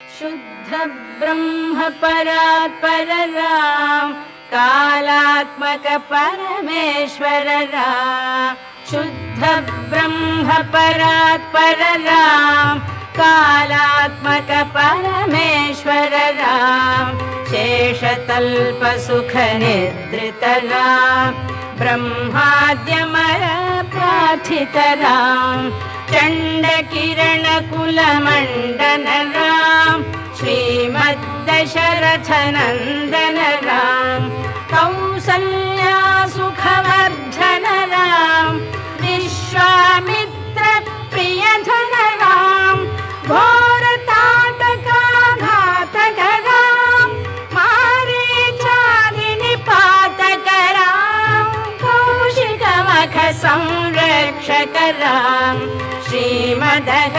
शुद्ध ब्रह्म परात्पर राम, कालात्मक परमेश्वर राम। शुद्ध ब्रह्म परात्पर राम, कालात्मक परमेश्वर राम। शेषतल्प सुख निद्रित राम, ब्रह्माद्यमर प्रार्थित राम। चंड किरण कुल मंडन राम, श्रीमद्दशरथ नंदन राम। कौसल्या सुखवर्धन राम, विश्वामित्र प्रियधन राम। घोर ताटका घातक राम, मारीचादि निपातक राम। कौशिक मख संरक्षक राम, श्रीमदः